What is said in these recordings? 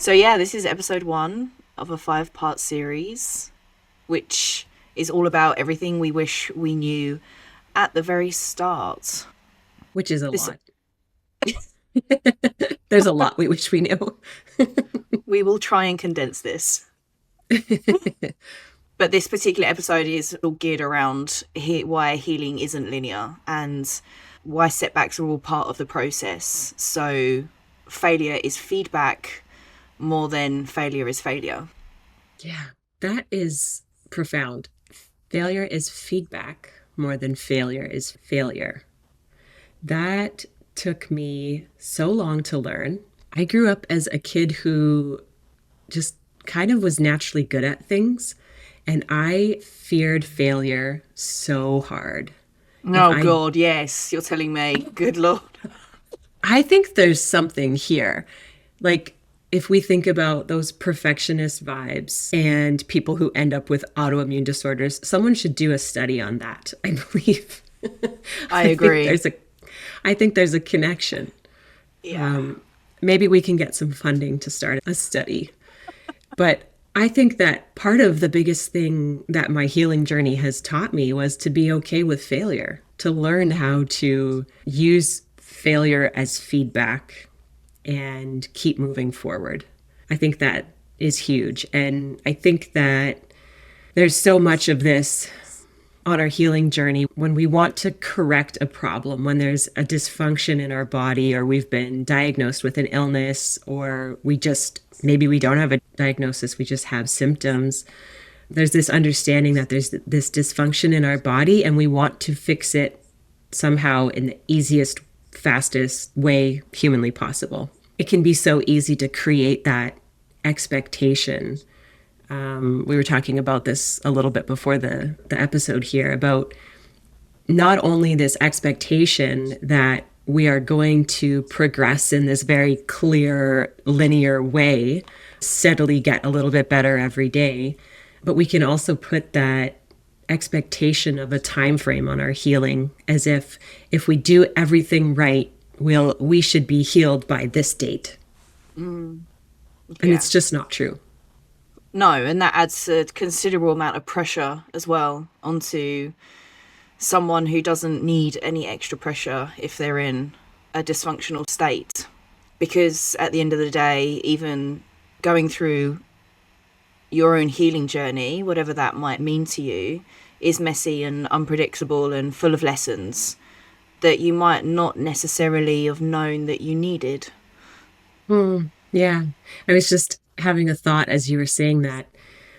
So, yeah, this is episode 1 of a 5-part series, which is all about everything we wish we knew at the very start. Which is a This lot. There's a lot we wish we knew. We will try and condense this. But this particular episode is all geared around why healing isn't linear and why setbacks are all part of the process. So, failure is feedback more than failure is failure. Yeah, that is profound. Failure is feedback more than failure is failure. That took me so long to learn. I grew up as a kid who just kind of was naturally good at things, and I feared failure so hard. If Oh, I God, yes, you're telling me. Good Lord. I think there's something here. Like, if we think about those perfectionist vibes and people who end up with autoimmune disorders, someone should do a study on that, I believe. I I think agree. there's a I think there's a connection. Yeah. Maybe we can get some funding to start a study. But I think that part of the biggest thing that my healing journey has taught me was to be okay with failure, to learn how to use failure as feedback and keep moving forward. I think that is huge. And I think that there's so much of this on our healing journey when we want to correct a problem, when there's a dysfunction in our body, or we've been diagnosed with an illness, or maybe we don't have a diagnosis, we just have symptoms. There's this understanding that there's this dysfunction in our body, and we want to fix it somehow in the easiest, fastest way humanly possible. It can be so easy to create that expectation. We were talking about this a little bit before the episode here about not only this expectation that we are going to progress in this very clear, linear way, steadily get a little bit better every day, but we can also put that expectation of a time frame on our healing as if we do everything right, we should be healed by this date. And Yeah. it's just not true. No, and that adds a considerable amount of pressure as well onto someone who doesn't need any extra pressure if they're in a dysfunctional state. Because at the end of the day, even going through your own healing journey, whatever that might mean to you, is messy and unpredictable and full of lessons that you might not necessarily have known that you needed. Yeah. I was just having a thought as you were saying that.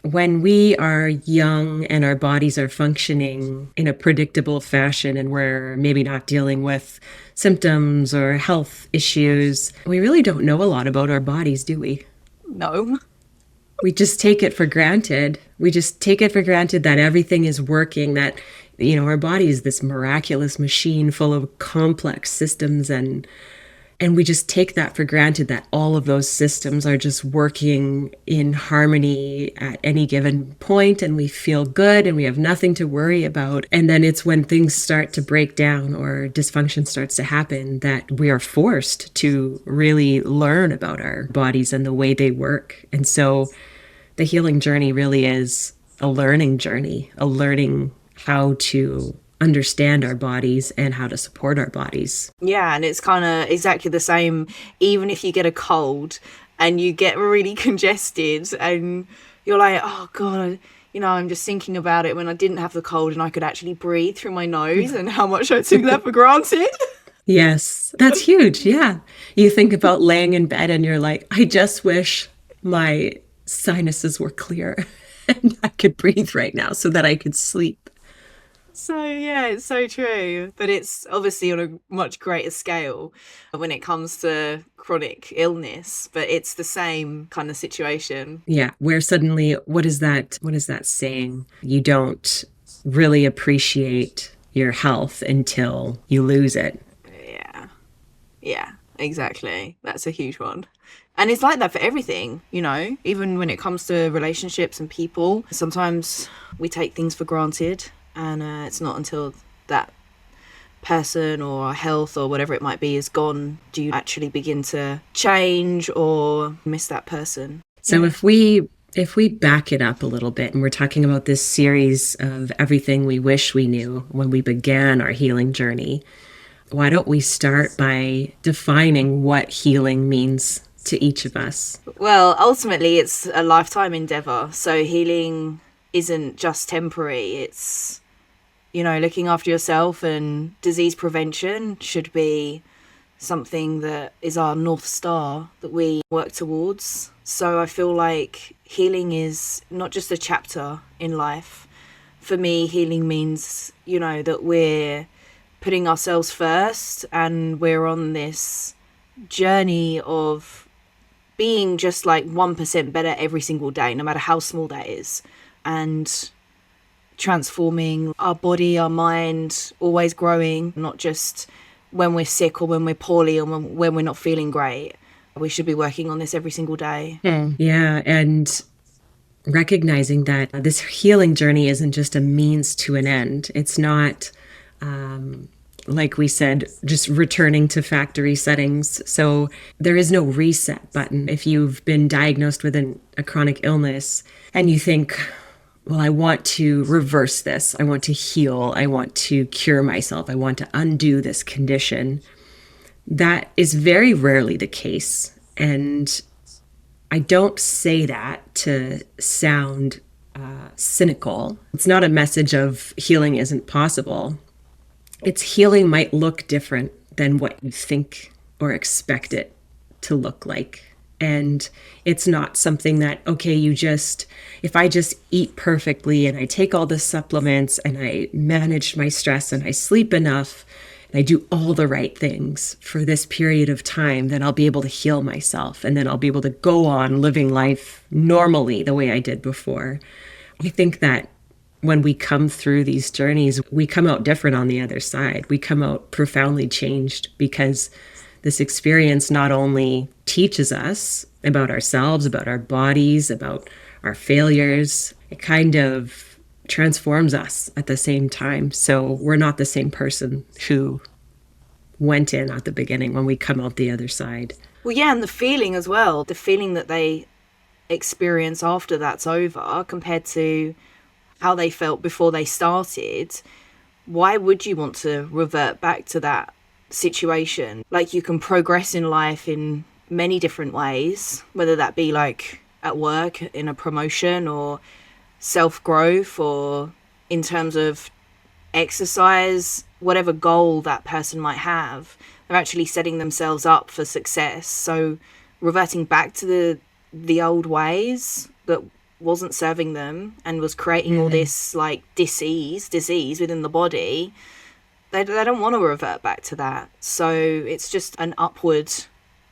When we are young and our bodies are functioning in a predictable fashion and we're maybe not dealing with symptoms or health issues, we really don't know a lot about our bodies, do we? No. We just take it for granted. We just take it for granted that everything is working, that, our body is this miraculous machine full of complex systems, and we just take that for granted that all of those systems are just working in harmony at any given point, and we feel good and we have nothing to worry about. And then it's when things start to break down or dysfunction starts to happen that we are forced to really learn about our bodies and the way they work. And so the healing journey really is a learning journey, a learning how to understand our bodies and how to support our bodies. Yeah, and it's kind of exactly the same, even if you get a cold and you get really congested and you're like, oh God, I'm just thinking about it when I didn't have the cold and I could actually breathe through my nose and how much I took that for granted. Yes, that's huge. Yeah. You think about laying in bed and you're like, I just wish my sinuses were clear and I could breathe right now so that I could sleep. So, yeah, it's so true. But it's obviously on a much greater scale when it comes to chronic illness, but it's the same kind of situation. Yeah, where suddenly what is that saying? You don't really appreciate your health until you lose it. Yeah. Yeah, exactly. That's a huge one. And it's like that for everything, even when it comes to relationships and people. Sometimes we take things for granted, and it's not until that person or health or whatever it might be is gone, do you actually begin to change or miss that person? So if we back it up a little bit and we're talking about this series of everything we wish we knew when we began our healing journey, why don't we start by defining what healing means to each of us? Well, ultimately, it's a lifetime endeavor. So healing isn't just temporary. It's, looking after yourself, and disease prevention should be something that is our North Star that we work towards. So I feel like healing is not just a chapter in life. For me, healing means, that we're putting ourselves first, and we're on this journey of being just like 1% better every single day, no matter how small that is, and transforming our body, our mind, always growing, not just when we're sick or when we're poorly or when we're not feeling great. We should be working on this every single day. Yeah, and recognizing that this healing journey isn't just a means to an end. It's not, like we said, just returning to factory settings. So there is no reset button. If you've been diagnosed with a chronic illness and you think, well, I want to reverse this, I want to heal, I want to cure myself, I want to undo this condition, that is very rarely the case. And I don't say that to sound cynical. It's not a message of healing isn't possible. It's healing might look different than what you think or expect it to look like. And it's not something that, okay, if I just eat perfectly and I take all the supplements and I manage my stress and I sleep enough and I do all the right things for this period of time, then I'll be able to heal myself. And then I'll be able to go on living life normally the way I did before. I think that when we come through these journeys, we come out different on the other side. We come out profoundly changed because this experience not only teaches us about ourselves, about our bodies, about our failures, it kind of transforms us at the same time. So we're not the same person who went in at the beginning when we come out the other side. Well, yeah, and the feeling as well, the feeling that they experience after that's over compared to how they felt before they started. Why would you want to revert back to that situation? Like, you can progress in life in many different ways, whether that be like at work, in a promotion, or self-growth, or in terms of exercise, whatever goal that person might have, they're actually setting themselves up for success. So reverting back to the old ways that wasn't serving them and was creating all this like disease within the body, they don't want to revert back to that. So it's just an upward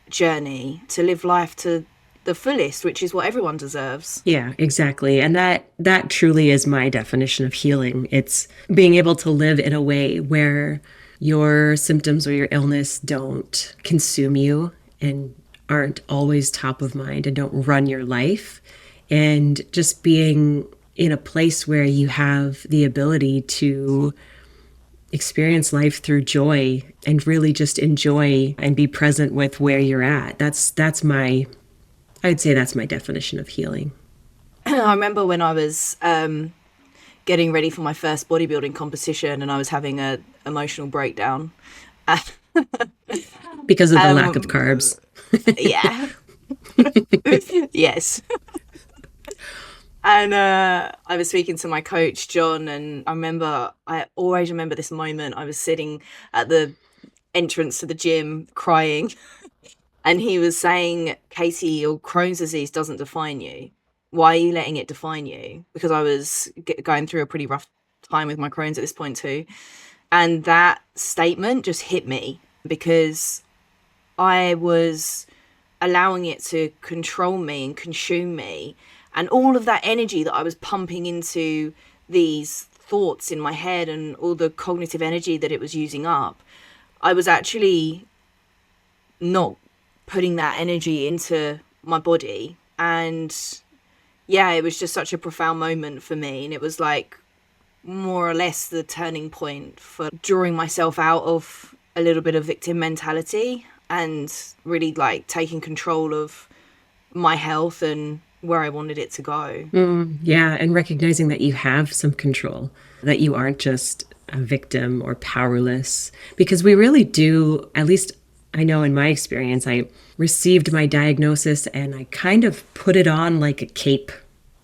journey to live life to the fullest, which is what everyone deserves. Yeah, exactly. And that truly is my definition of healing. It's being able to live in a way where your symptoms or your illness don't consume you and aren't always top of mind and don't run your life, and just being in a place where you have the ability to experience life through joy and really just enjoy and be present with where you're at. I'd say that's my definition of healing. I remember when I was getting ready for my first bodybuilding competition and I was having a emotional breakdown. Because of the lack of carbs. Yeah. Yes. And I was speaking to my coach, John, and I always remember this moment. I was sitting at the entrance to the gym crying, and he was saying, Katie, your Crohn's disease doesn't define you. Why are you letting it define you? Because I was going through a pretty rough time with my Crohn's at this point too. And that statement just hit me because I was allowing it to control me and consume me. And all of that energy that I was pumping into these thoughts in my head and all the cognitive energy that it was using up, I was actually not putting that energy into my body. And yeah, it was just such a profound moment for me. And it was like more or less the turning point for drawing myself out of a little bit of victim mentality and really like taking control of my health and where I wanted it to go. Yeah, and recognizing that you have some control, that you aren't just a victim or powerless. Because we really do, at least I know in my experience, I received my diagnosis and I kind of put it on like a cape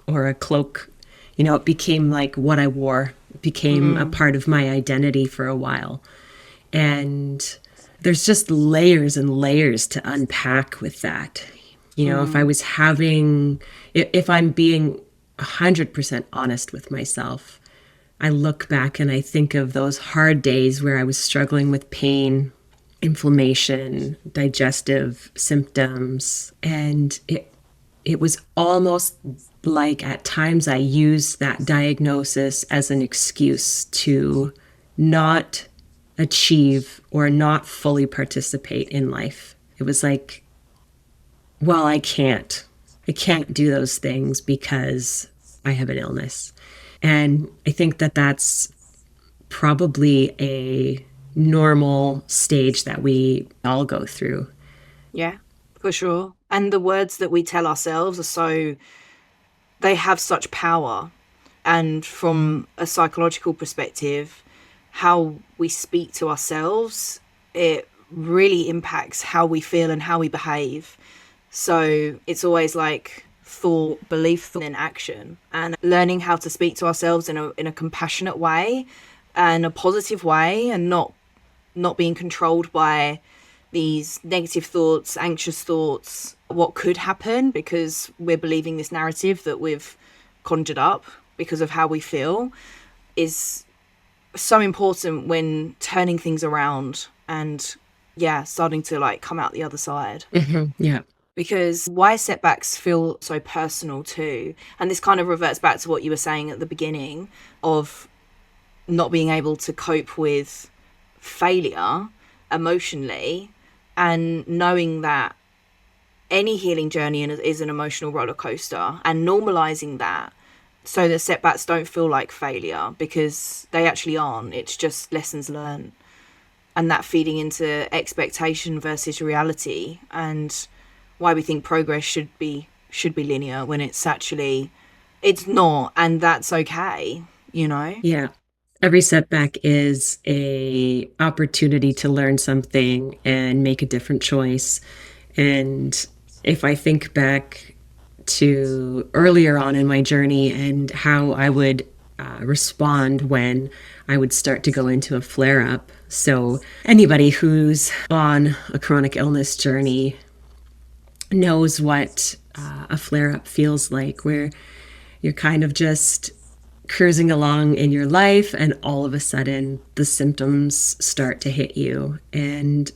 or a cloak. You know, it became like what I wore, it became a part of my identity for a while. And there's just layers and layers to unpack with that. You know, if I'm being 100% honest with myself, I look back and I think of those hard days where I was struggling with pain, inflammation, digestive symptoms, and it was almost like at times I used that diagnosis as an excuse to not achieve or not fully participate in life. It was like, well, I can't do those things because I have an illness. And I think that that's probably a normal stage that we all go through. Yeah, for sure. And the words that we tell ourselves are they have such power. And from a psychological perspective, how we speak to ourselves, it really impacts how we feel and how we behave. So it's always like thought, belief, and action, and learning how to speak to ourselves in a compassionate way and a positive way, and not being controlled by these negative thoughts, anxious thoughts, what could happen, because we're believing this narrative that we've conjured up because of how we feel, is so important when turning things around and starting to like come out the other side. Yeah. Because why setbacks feel so personal too, and this kind of reverts back to what you were saying at the beginning of not being able to cope with failure emotionally, and knowing that any healing journey is an emotional roller coaster, and normalizing that so that setbacks don't feel like failure, because they actually aren't. It's just lessons learned, and that feeding into expectation versus reality, and why we think progress should be linear when it's not, and that's okay, you know? Yeah. Every setback is a opportunity to learn something and make a different choice. And if I think back to earlier on in my journey and how I would respond when I would start to go into a flare up. So anybody who's on a chronic illness journey knows what a flare up feels like, where you're kind of just cruising along in your life and all of a sudden the symptoms start to hit you. And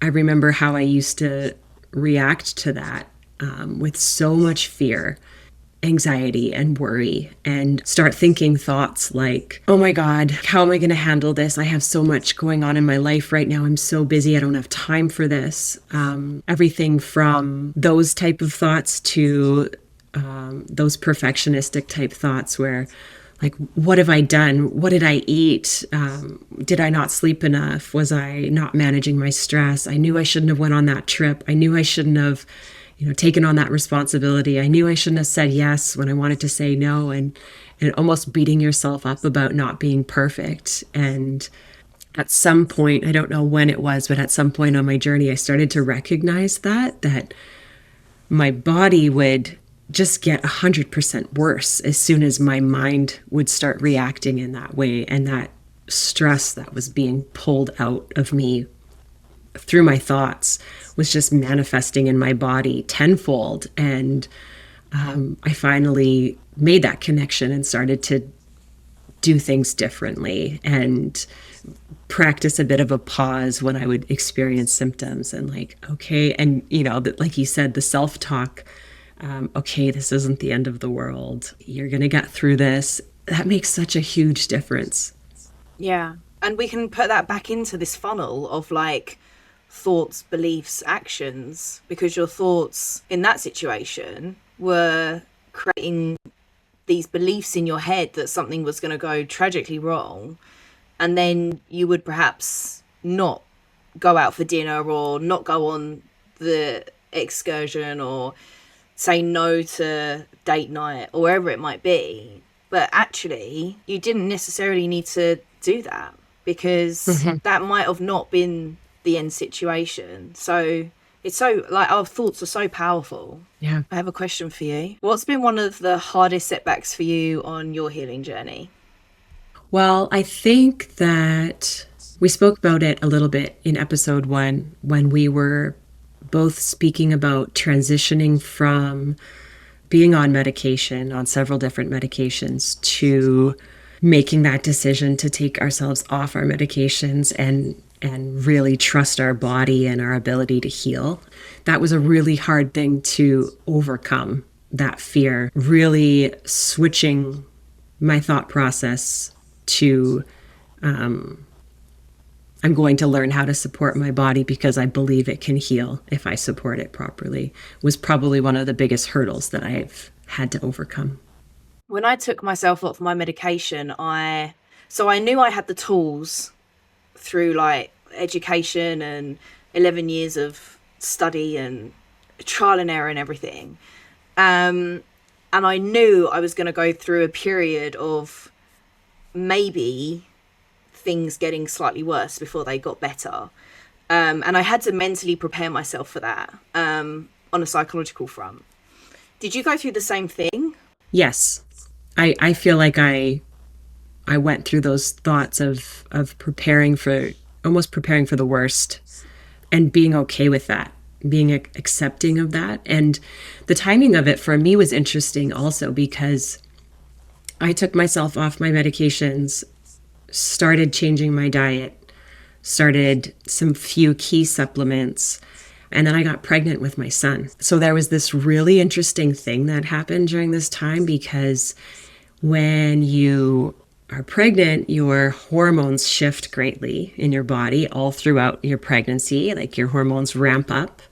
I remember how I used to react to that with so much fear, anxiety, and worry, and start thinking thoughts like, oh my God, how am I going to handle this? I have so much going on in my life right now. I'm so busy. I don't have time for this. Everything from those type of thoughts to those perfectionistic type thoughts where, like, what have I done? What did I eat? Did I not sleep enough? Was I not managing my stress? I knew I shouldn't have went on that trip. I knew I shouldn't have, taken on that responsibility. I knew I shouldn't have said yes when I wanted to say no, and almost beating yourself up about not being perfect. And at some point, I don't know when it was, but at some point on my journey, I started to recognize that my body would just get 100% worse as soon as my mind would start reacting in that way. And that stress that was being pulled out of me through my thoughts was just manifesting in my body tenfold. And I finally made that connection and started to do things differently and practice a bit of a pause when I would experience symptoms, and like, okay. And, like you said, the self-talk, okay, this isn't the end of the world. You're going to get through this. That makes such a huge difference. Yeah. And we can put that back into this funnel of like thoughts, beliefs, actions, because your thoughts in that situation were creating these beliefs in your head that something was going to go tragically wrong, and then you would perhaps not go out for dinner or not go on the excursion or say no to date night or wherever it might be. But actually, you didn't necessarily need to do that, because that might have not been the end situation. So it's so, like, our thoughts are so powerful. Yeah. I have a question for you. What's been one of the hardest setbacks for you on your healing journey? Well, I think that we spoke about it a little bit in episode 1 when we were both speaking about transitioning from being on medication, on several different medications, to making that decision to take ourselves off our medications and really trust our body and our ability to heal. That was a really hard thing to overcome, that fear, really switching my thought process to I'm going to learn how to support my body because I believe it can heal if I support it properly, was probably one of the biggest hurdles that I've had to overcome. When I took myself off my medication, I knew I had the tools through, like, education and 11 years of study and trial and error and everything. And I knew I was going to go through a period of maybe things getting slightly worse before they got better. And I had to mentally prepare myself for that, on a psychological front. Did you go through the same thing? Yes. I feel like I went through those thoughts of preparing for the worst and being okay with that, being accepting of that. And the timing of it for me was interesting also, because I took myself off my medications, started changing my diet, started some few key supplements, and then I got pregnant with my son. So there was this really interesting thing that happened during this time, because when you are pregnant, your hormones shift greatly in your body all throughout your pregnancy. Like, your hormones ramp up.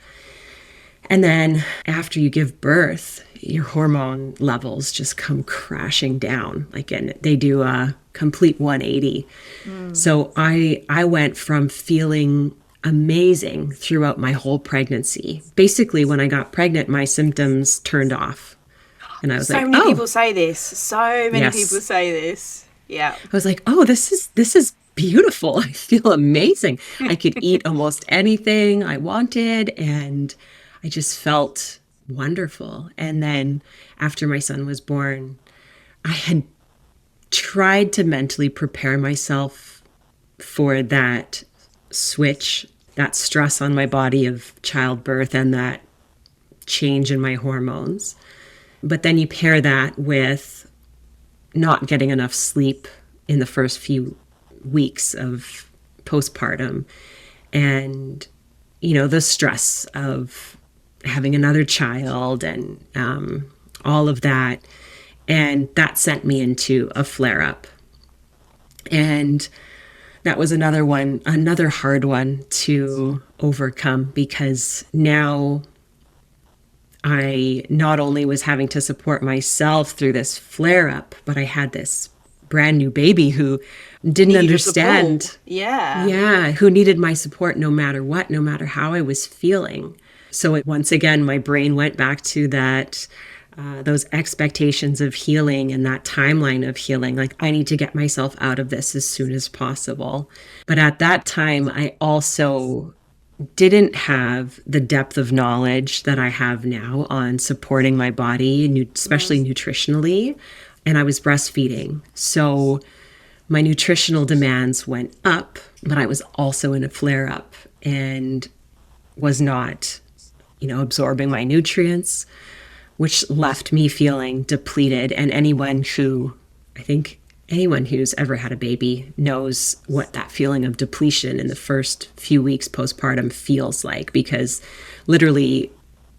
And then after you give birth, your hormone levels just come crashing down. Like, and they do a complete 180. So I went from feeling amazing throughout my whole pregnancy. Basically, when I got pregnant, my symptoms turned off. And I was like, So many people say this. So many people say this. Yeah. I was like, oh, this is beautiful. I feel amazing. I could eat almost anything I wanted, and I just felt wonderful. And then after my son was born, I had tried to mentally prepare myself for that switch, that stress on my body of childbirth and that change in my hormones. But then you pair that with not getting enough sleep in the first few weeks of postpartum, and, you know, the stress of having another child and all of that. And that sent me into a flare-up. And that was another hard one to overcome, because now I not only was having to support myself through this flare-up, but I had this brand new baby who didn't understand. Yeah, who needed my support no matter what, no matter how I was feeling. So once again, my brain went back to that, those expectations of healing and that timeline of healing. Like, I need to get myself out of this as soon as possible. But at that time, I also didn't have the depth of knowledge that I have now on supporting my body, especially nutritionally. And I was breastfeeding. So my nutritional demands went up, but I was also in a flare-up and was not, absorbing my nutrients, which left me feeling depleted. And anyone who's ever had a baby knows what that feeling of depletion in the first few weeks postpartum feels like, because literally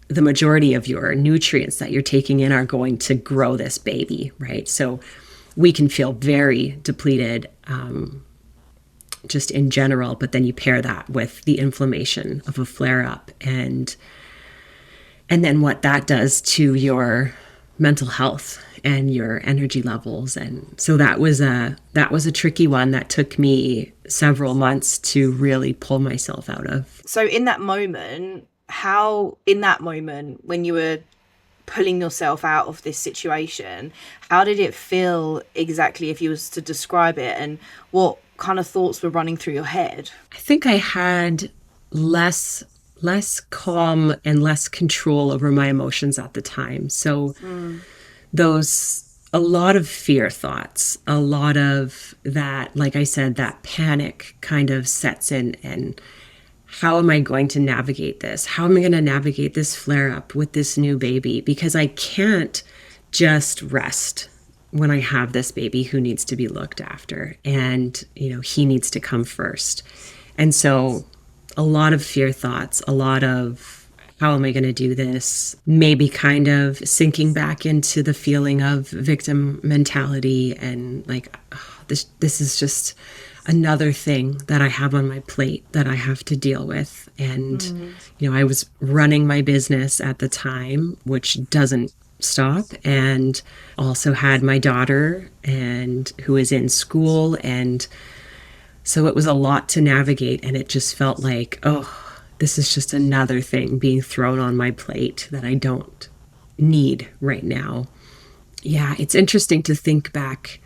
the majority of your nutrients that you're taking in are going to grow this baby, right? So we can feel very depleted just in general, but then you pair that with the inflammation of a flare-up and then what that does to your mental health and your energy levels. And so that was a tricky one that took me several months to really pull myself out of. So in that moment, when you were pulling yourself out of this situation, how did it feel exactly, if you was to describe it, and what kind of thoughts were running through your head? I think I had less calm and less control over my emotions at the time. So a lot of fear thoughts, a lot of that, like I said, that panic kind of sets in. And how am I going to navigate this? How am I going to navigate this flare up with this new baby? Because I can't just rest when I have this baby who needs to be looked after, and, he needs to come first. And so a lot of fear thoughts, a lot of how am I going to do this? Maybe kind of sinking back into the feeling of victim mentality and like, oh, this is just another thing that I have on my plate that I have to deal with. And, I was running my business at the time, which doesn't stop, and also had my daughter and who is in school. And so it was a lot to navigate, and it just felt like, oh, this is just another thing being thrown on my plate that I don't need right now. Yeah, it's interesting to think back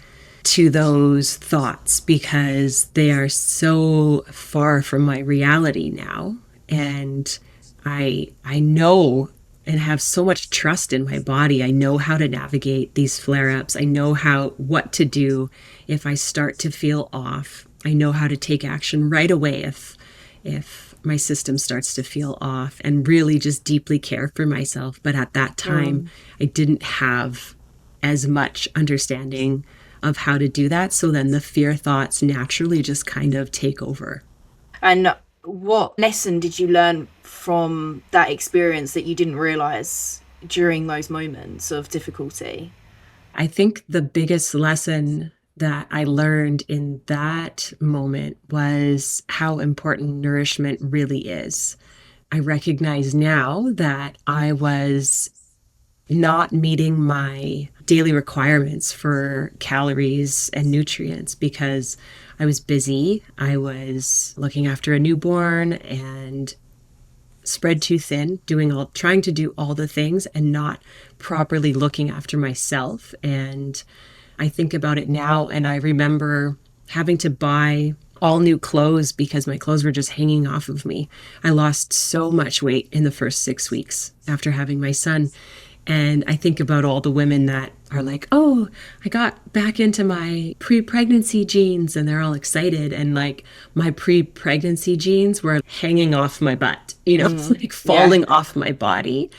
to those thoughts because they are so far from my reality now. And I know and have so much trust in my body. I know how to navigate these flare-ups. I know what to do if I start to feel off. I know how to take action right away if my system starts to feel off, and really just deeply care for myself. But at that time, I didn't have as much understanding of how to do that. So then the fear thoughts naturally just kind of take over. And what lesson did you learn from that experience that you didn't realize during those moments of difficulty? I think the biggest lesson that I learned in that moment was how important nourishment really is. I recognize now that I was not meeting my daily requirements for calories and nutrients because I was busy. I was looking after a newborn and spread too thin, trying to do all the things and not properly looking after myself. And I think about it now, and I remember having to buy all new clothes because my clothes were just hanging off of me. I lost so much weight in the first 6 weeks after having my son. And I think about all the women that are like, oh, I got back into my pre-pregnancy jeans, and they're all excited. And like my pre-pregnancy jeans were hanging off my butt, like falling off my body.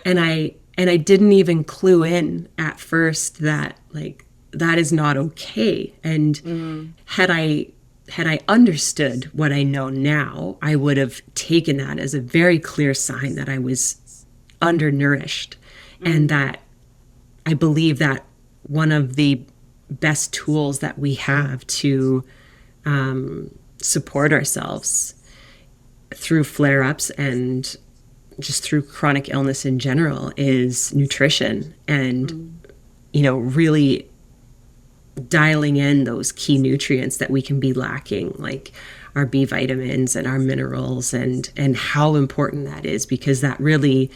And I didn't even clue in at first that like, that is not okay. And had I understood what I know now, I would have taken that as a very clear sign that I was undernourished. And that I believe that one of the best tools that we have to support ourselves through flare-ups and just through chronic illness in general is nutrition, and really dialing in those key nutrients that we can be lacking, like our B vitamins and our minerals, and how important that is, because that really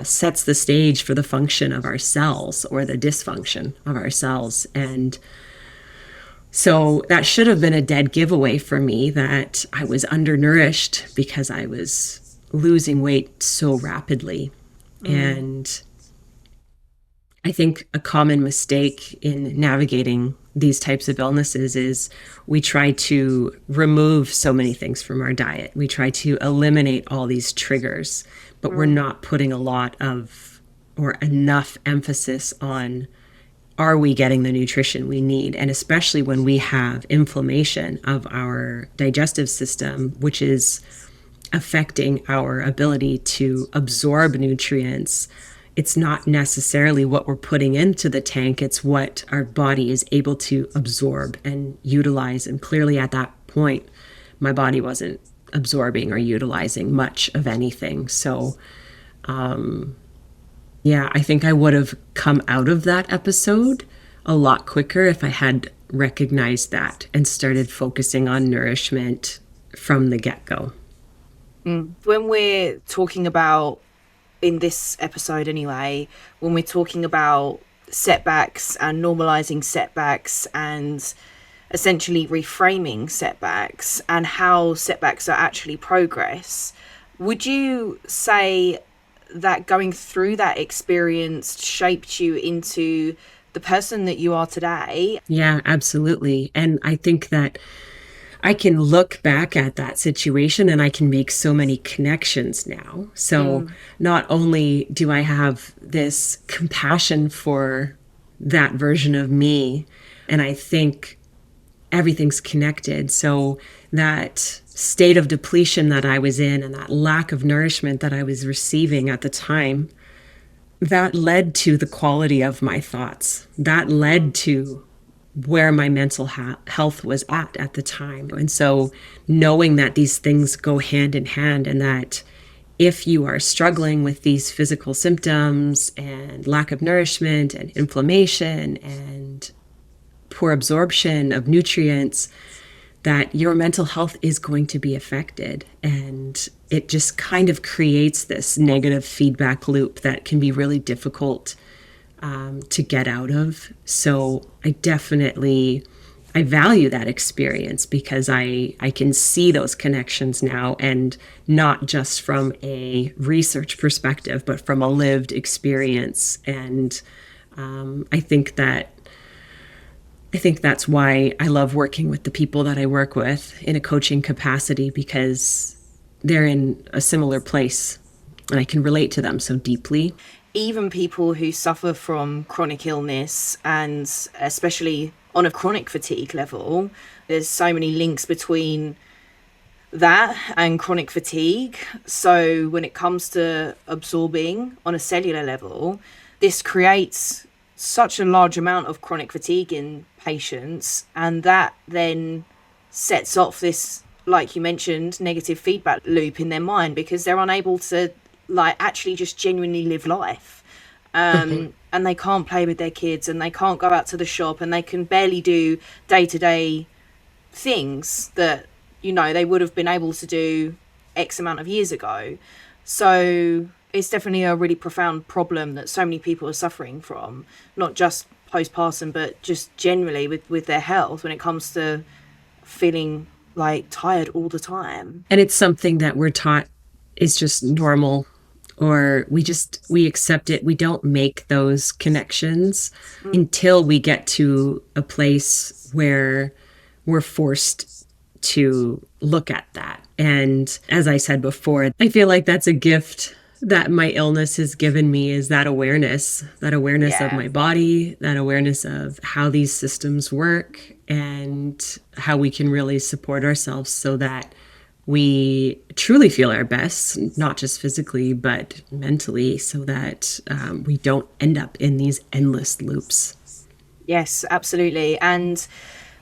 sets the stage for the function of our cells or the dysfunction of our cells. And so that should have been a dead giveaway for me, that I was undernourished because I was losing weight so rapidly. And I think a common mistake in navigating these types of illnesses is we try to remove so many things from our diet. We try to eliminate all these triggers, but we're not putting a lot of or enough emphasis on, are we getting the nutrition we need? And especially when we have inflammation of our digestive system, which is affecting our ability to absorb nutrients, it's not necessarily what we're putting into the tank, it's what our body is able to absorb and utilize. And clearly at that point, my body wasn't absorbing or utilizing much of anything. So Yeah, I think I would have come out of that episode a lot quicker if I had recognized that and started focusing on nourishment from the get-go. When we're talking about, in this episode anyway, when we're talking about setbacks and normalizing setbacks and essentially reframing setbacks and how setbacks are actually progress, would you say that going through that experience shaped you into the person that you are today? Yeah, absolutely. And I think that I can look back at that situation and I can make so many connections now. So not only do I have this compassion for that version of me, and I think everything's connected. So that state of depletion that I was in and that lack of nourishment that I was receiving at the time, that led to the quality of my thoughts. That led to where my mental health was at the time. And so knowing that these things go hand in hand, and that if you are struggling with these physical symptoms and lack of nourishment and inflammation and poor absorption of nutrients, that your mental health is going to be affected. And it just kind of creates this negative feedback loop that can be really difficult to get out of. So I value that experience because I can see those connections now, and not just from a research perspective, but from a lived experience. And I think that's why I love working with the people that I work with in a coaching capacity, because they're in a similar place and I can relate to them so deeply. Even people who suffer from chronic illness, and especially on a chronic fatigue level, there's so many links between that and chronic fatigue. So when it comes to absorbing on a cellular level, this creates such a large amount of chronic fatigue in patients, and that then sets off this, like you mentioned, negative feedback loop in their mind, because they're unable to actually just genuinely live life. And they can't play with their kids, and they can't go out to the shop, and they can barely do day-to-day things that they would have been able to do X amount of years ago. So it's definitely a really profound problem that so many people are suffering from, not just postpartum, but just generally with their health when it comes to feeling tired all the time. And it's something that we're taught is just normal, or we accept it. We don't make those connections until we get to a place where we're forced to look at that. And as I said before, I feel like that's a gift that my illness has given me, is that awareness of my body, that awareness of how these systems work, and how we can really support ourselves so that we truly feel our best, not just physically, but mentally, so that we don't end up in these endless loops. Yes, absolutely. And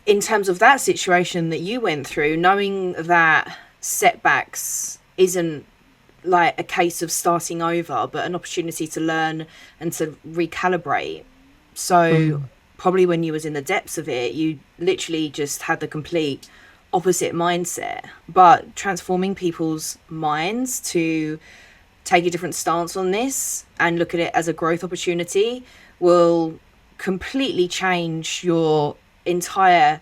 in terms of that situation that you went through, knowing that setbacks isn't a case of starting over, but an opportunity to learn and to recalibrate. So probably when you was in the depths of it, you literally just had the complete opposite mindset. But transforming people's minds to take a different stance on this and look at it as a growth opportunity will completely change your entire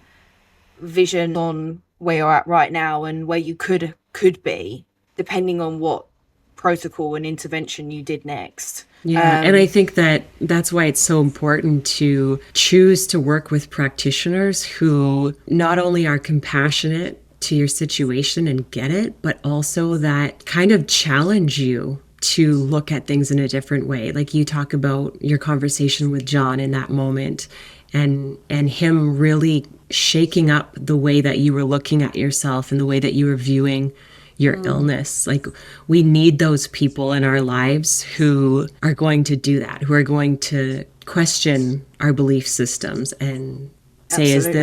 vision on where you're at right now and where you could be, depending on what protocol and intervention you did next. Yeah, and I think that's why it's so important to choose to work with practitioners who not only are compassionate to your situation and get it, but also that kind of challenge you to look at things in a different way. Like you talk about your conversation with John in that moment, and him really shaking up the way that you were looking at yourself and the way that you were viewing your illness. Like, we need those people in our lives who are going to do that, who are going to question our belief systems and say, Absolutely.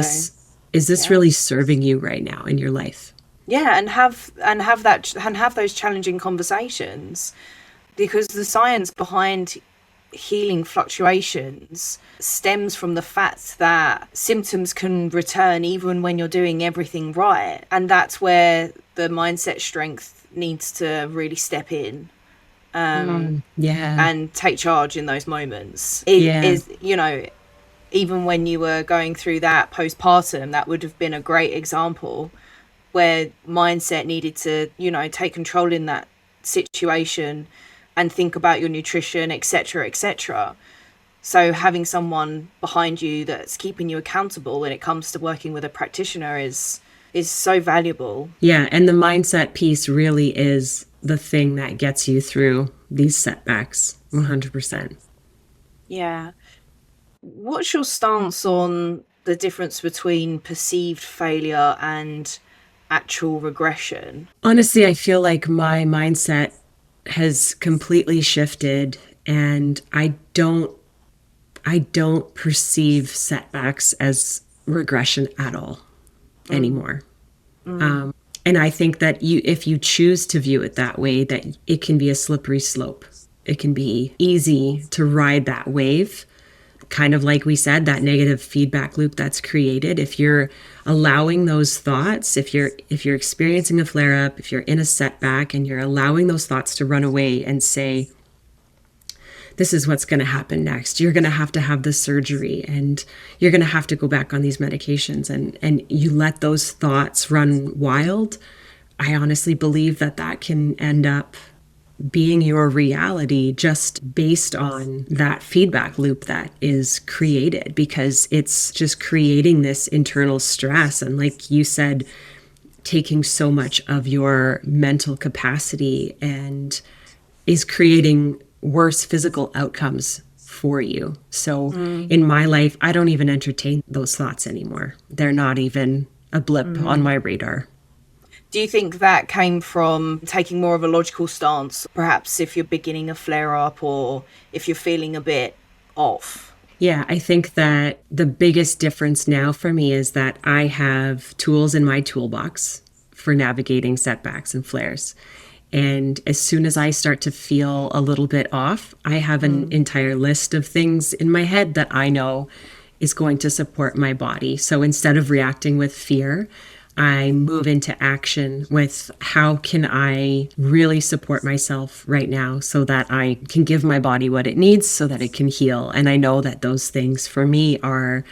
is this really serving you right now in your life? Yeah, and have those challenging conversations, because the science behind healing fluctuations stems from the fact that symptoms can return even when you're doing everything right. And that's where the mindset strength needs to really step in. Yeah. And take charge in those moments. It Yeah. is, even when you were going through that postpartum, that would have been a great example where mindset needed to, take control in that situation and think about your nutrition, etc., etc. So having someone behind you that's keeping you accountable when it comes to working with a practitioner is so valuable. Yeah. And the mindset piece really is the thing that gets you through these setbacks 100%. Yeah. What's your stance on the difference between perceived failure and actual regression? Honestly, I feel like my mindset has completely shifted, and I don't perceive setbacks as regression at all anymore. And I think that if you choose to view it that way, that it can be a slippery slope. It can be easy to ride that wave, kind of like we said, that negative feedback loop that's created. If you're allowing those thoughts, if you're experiencing a flare up, if you're in a setback and you're allowing those thoughts to run away and say, this is what's going to happen next. You're going to have the surgery, and you're going to have to go back on these medications, and you let those thoughts run wild. I honestly believe that can end up being your reality just based on that feedback loop that is created, because it's just creating this internal stress. And like you said, taking so much of your mental capacity and is creating worse physical outcomes for you. So in my life, I don't even entertain those thoughts anymore. They're not even a blip on my radar. Do you think that came from taking more of a logical stance, perhaps if you're beginning a flare up or if you're feeling a bit off? Yeah, I think that the biggest difference now for me is that I have tools in my toolbox for navigating setbacks and flares. And as soon as I start to feel a little bit off, I have an entire list of things in my head that I know is going to support my body. So instead of reacting with fear, I move into action with how can I really support myself right now so that I can give my body what it needs so that it can heal. And I know that those things for me are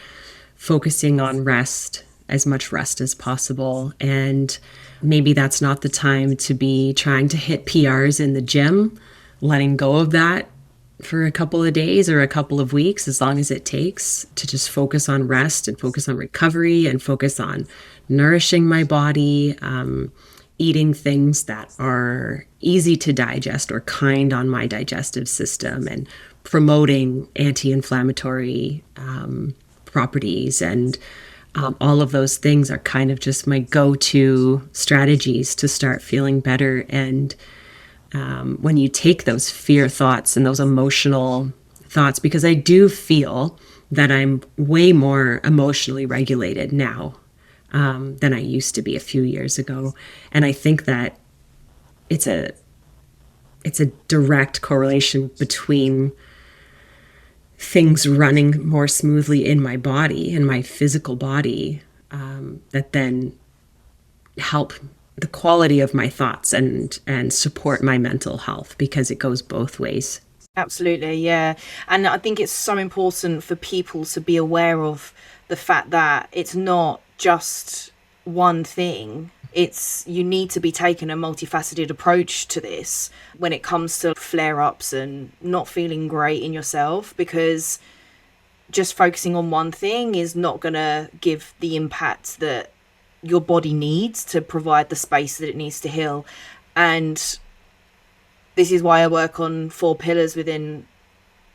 focusing on rest, as much rest as possible. And maybe that's not the time to be trying to hit PRs in the gym, letting go of that for a couple of days or a couple of weeks, as long as it takes, to just focus on rest and focus on recovery and focus on nourishing my body, eating things that are easy to digest or kind on my digestive system, and promoting anti-inflammatory properties. And all of those things are kind of just my go-to strategies to start feeling better. And when you take those fear thoughts and those emotional thoughts, because I do feel that I'm way more emotionally regulated now than I used to be a few years ago. And I think that it's a direct correlation between things running more smoothly in my body, in my physical body, that then help the quality of my thoughts and support my mental health, because it goes both ways. Absolutely, yeah. And I think it's so important for people to be aware of the fact that it's not just one thing. You need to be taking a multifaceted approach to this when it comes to flare-ups and not feeling great in yourself, because just focusing on one thing is not going to give the impact that your body needs to provide the space that it needs to heal. And this is why I work on 4 pillars within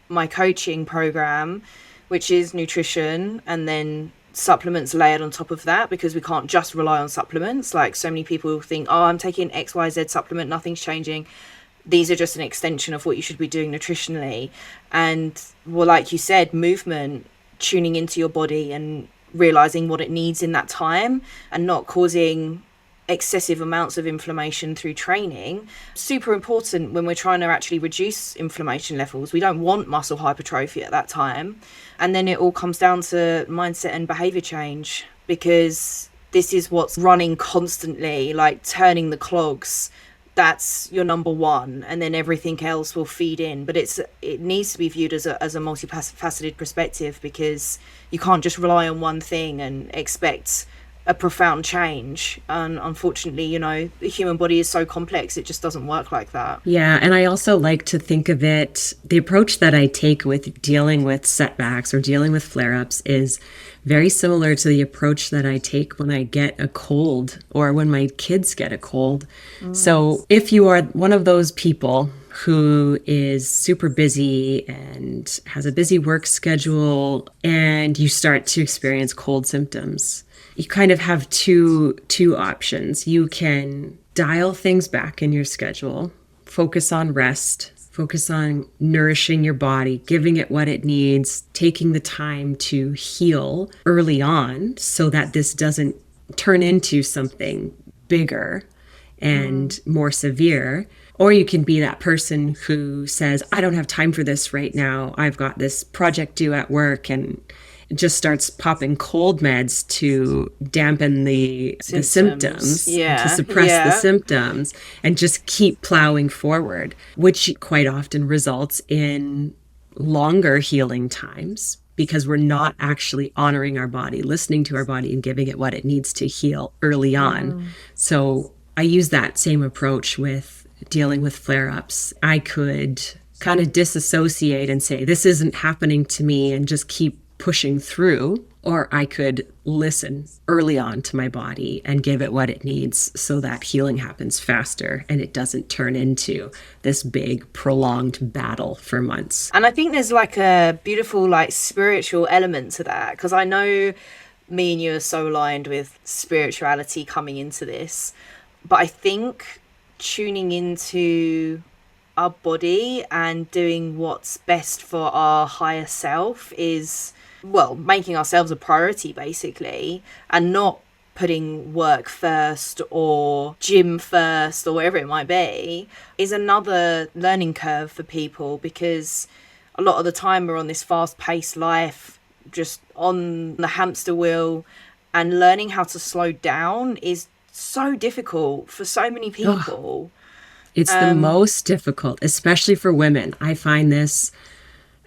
my coaching program, which is nutrition and then supplements layered on top of that, because we can't just rely on supplements. Like, so many people think, oh, I'm taking XYZ supplement, nothing's changing. These are just an extension of what you should be doing nutritionally. And well, like you said, movement, tuning into your body and realizing what it needs in that time, and not causing excessive amounts of inflammation through training. Super important when we're trying to actually reduce inflammation levels. We don't want muscle hypertrophy at that time. And then it all comes down to mindset and behavior change, because this is what's running constantly, like turning the clogs. That's your number one, and then everything else will feed in. But it needs to be viewed as a multifaceted perspective, because you can't just rely on one thing and expect a profound change. And unfortunately, you know, the human body is so complex, it just doesn't work like that. Yeah, and I also like to think of it, the approach that I take with dealing with setbacks or dealing with flare-ups is very similar to the approach that I take when I get a cold or when my kids get a cold. So if you are one of those people who is super busy and has a busy work schedule and you start to experience cold symptoms, you kind of have two options. You can dial things back in your schedule, focus on rest, focus on nourishing your body, giving it what it needs, taking the time to heal early on so that this doesn't turn into something bigger and more severe. Or you can be that person who says, I don't have time for this right now. I've got this project due at work, and just starts popping cold meds to dampen the symptoms, to suppress the symptoms, and just keep plowing forward, which quite often results in longer healing times because we're not actually honoring our body, listening to our body, and giving it what it needs to heal early on. So I use that same approach with dealing with flare-ups. I could kind of disassociate and say, this isn't happening to me, and just keep pushing through, or I could listen early on to my body and give it what it needs so that healing happens faster and it doesn't turn into this big prolonged battle for months. And I think there's like a beautiful like spiritual element to that, because I know me and you are so aligned with spirituality coming into this, but I think tuning into our body and doing what's best for our higher self is, well, making ourselves a priority basically, and not putting work first or gym first or whatever it might be, is another learning curve for people, because a lot of the time we're on this fast-paced life, just on the hamster wheel, and learning how to slow down is so difficult for so many people. It's the most difficult, especially for women. I find this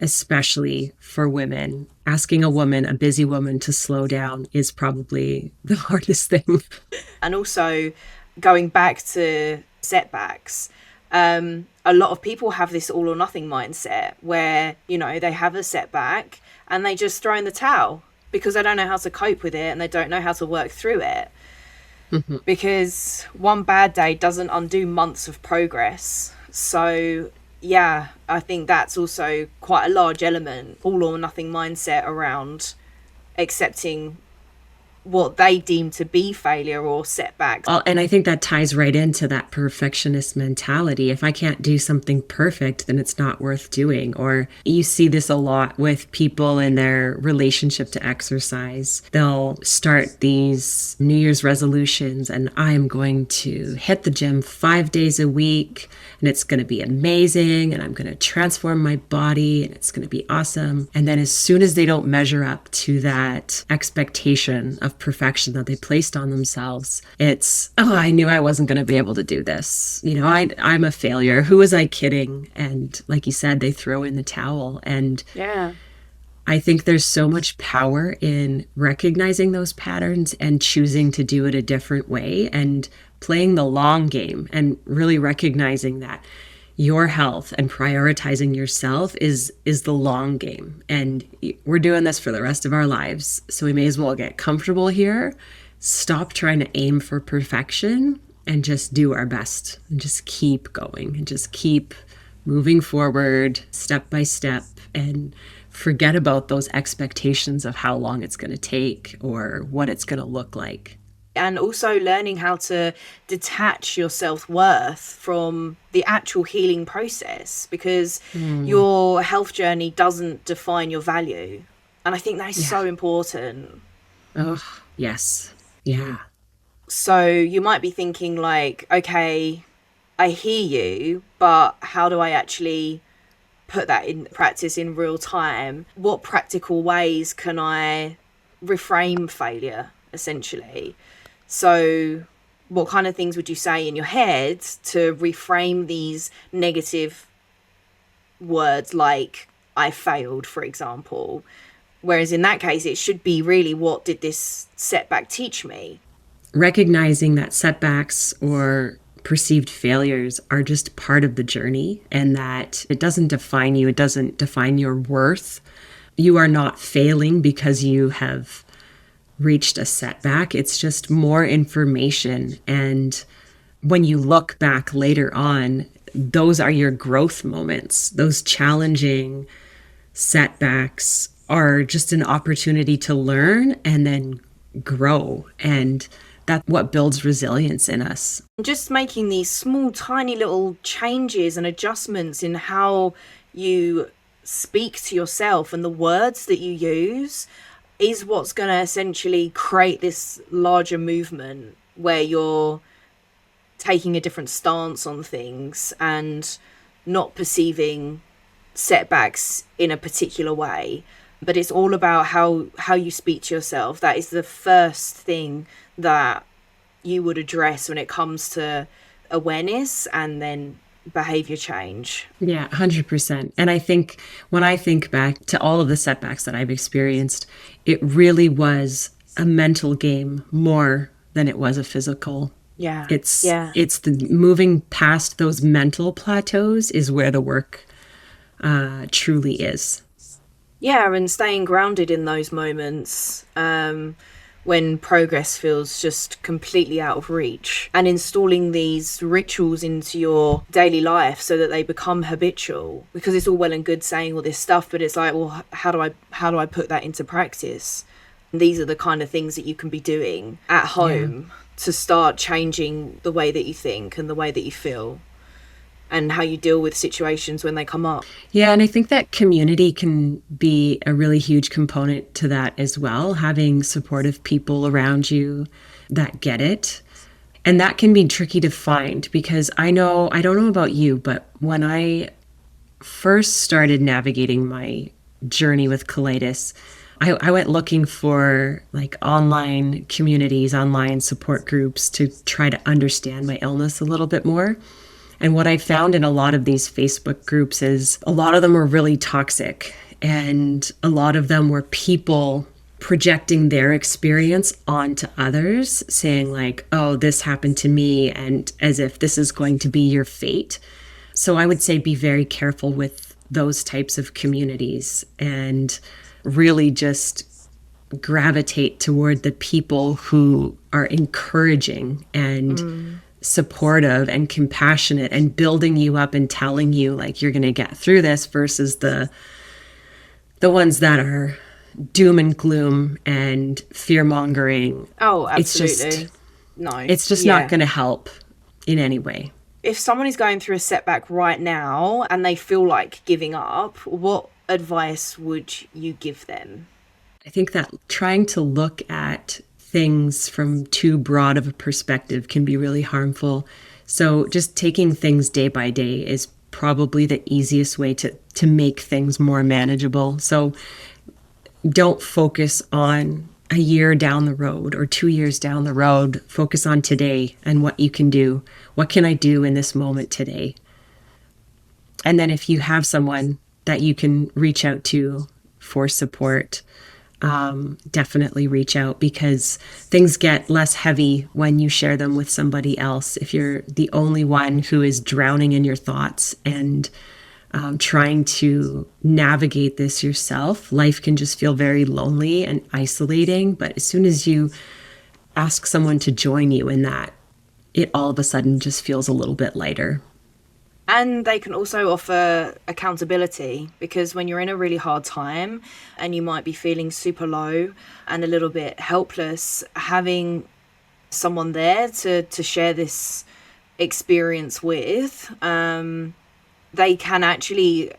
especially for women. Asking a woman, a busy woman, to slow down is probably the hardest thing. And also, going back to setbacks, a lot of people have this all or nothing mindset where, you know, they have a setback and they just throw in the towel because they don't know how to cope with it and they don't know how to work through it. Because one bad day doesn't undo months of progress. So yeah, I think that's also quite a large element, all or nothing mindset around accepting what they deem to be failure or setbacks. And I think that ties right into that perfectionist mentality. If I can't do something perfect, then it's not worth doing. Or you see this a lot with people in their relationship to exercise. They'll start these New Year's resolutions, and I'm going to hit the gym 5 days a week, and it's going to be amazing, and I'm going to transform my body, and it's going to be awesome. And then as soon as they don't measure up to that expectation of perfection that they placed on themselves, it's, oh, I knew I wasn't going to be able to do this. You know, I'm a failure. Who was I kidding? And like you said, they throw in the towel. And yeah, I think there's so much power in recognizing those patterns and choosing to do it a different way and playing the long game and really recognizing that your health and prioritizing yourself is the long game. And we're doing this for the rest of our lives. So we may as well get comfortable here, stop trying to aim for perfection, and just do our best and just keep going and just keep moving forward step by step, and forget about those expectations of how long it's going to take or what it's going to look like. And also learning how to detach your self-worth from the actual healing process, because your health journey doesn't define your value. And I think that is so important. Oh, yes. Yeah. So you might be thinking like, okay, I hear you, but how do I actually put that in practice in real time? What practical ways can I reframe failure, essentially? So, what kind of things would you say in your head to reframe these negative words like I failed, for example? Whereas in that case, it should be really, what did this setback teach me? Recognizing that setbacks or perceived failures are just part of the journey and that it doesn't define you, it doesn't define your worth. You are not failing because you have reached a setback. It's just more information. And when you look back later on, those are your growth moments. Those challenging setbacks are just an opportunity to learn and then grow. And that's what builds resilience in us. Just making these small, tiny little changes and adjustments in how you speak to yourself and the words that you use is what's going to essentially create this larger movement where you're taking a different stance on things and not perceiving setbacks in a particular way. But it's all about how you speak to yourself. That is the first thing that you would address when it comes to awareness and then behavior change. Yeah, 100%. And I think when I think back to all of the setbacks that I've experienced, it really was a mental game more than it was a physical. Yeah. It's Yeah. it's the moving past those mental plateaus is where the work truly is. Yeah, and staying grounded in those moments when progress feels just completely out of reach, and installing these rituals into your daily life so that they become habitual. Because it's all well and good saying all this stuff, but it's like, well, how do I put that into practice? And these are the kind of things that you can be doing at home to start changing the way that you think and the way that you feel and how you deal with situations when they come up. Yeah, and I think that community can be a really huge component to that as well, having supportive people around you that get it. And that can be tricky to find because I don't know about you, but when I first started navigating my journey with colitis, I went looking for like online communities, online support groups to try to understand my illness a little bit more. And what I found in a lot of these Facebook groups is a lot of them were really toxic, and a lot of them were people projecting their experience onto others, saying like, oh, this happened to me, and as if this is going to be your fate. So I would say be very careful with those types of communities and really just gravitate toward the people who are encouraging and supportive and compassionate and building you up and telling you like you're going to get through this versus the ones that are doom and gloom and fear mongering. Oh, absolutely. It's just not going to help in any way. If someone is going through a setback right now and they feel like giving up, what advice would you give them? I think that trying to look at things from too broad of a perspective can be really harmful. So just taking things day by day is probably the easiest way to make things more manageable. So don't focus on a year down the road or 2 years down the road. Focus on today and what you can do. What can I do in this moment today? And then if you have someone that you can reach out to for support, definitely reach out, because things get less heavy when you share them with somebody else. If you're the only one who is drowning in your thoughts and trying to navigate this yourself, life can just feel very lonely and isolating. But as soon as you ask someone to join you in that, it all of a sudden just feels a little bit lighter. And they can also offer accountability, because when you're in a really hard time and you might be feeling super low and a little bit helpless, having someone there to share this experience with, they can actually,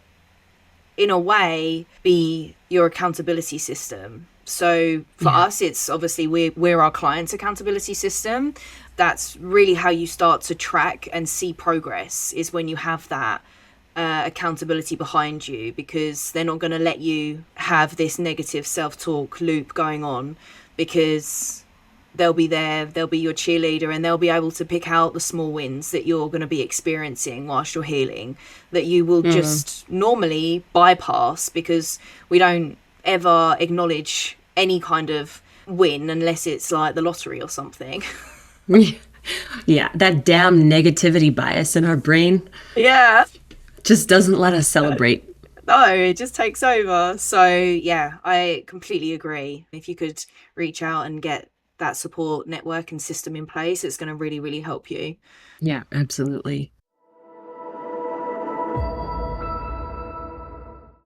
in a way, be your accountability system. So for Yeah. us, it's obviously we're our client's accountability system. That's really how you start to track and see progress, is when you have that accountability behind you, because they're not going to let you have this negative self-talk loop going on, because they'll be there, they'll be your cheerleader, and they'll be able to pick out the small wins that you're going to be experiencing whilst you're healing, that you will Mm. just normally bypass, because we don't ever acknowledge any kind of win unless it's like the lottery or something. Yeah, that damn negativity bias in our brain Yeah. just doesn't let us celebrate. No, it just takes over. So, yeah, I completely agree. If you could reach out and get that support network and system in place, it's going to really, really help you. Yeah, absolutely.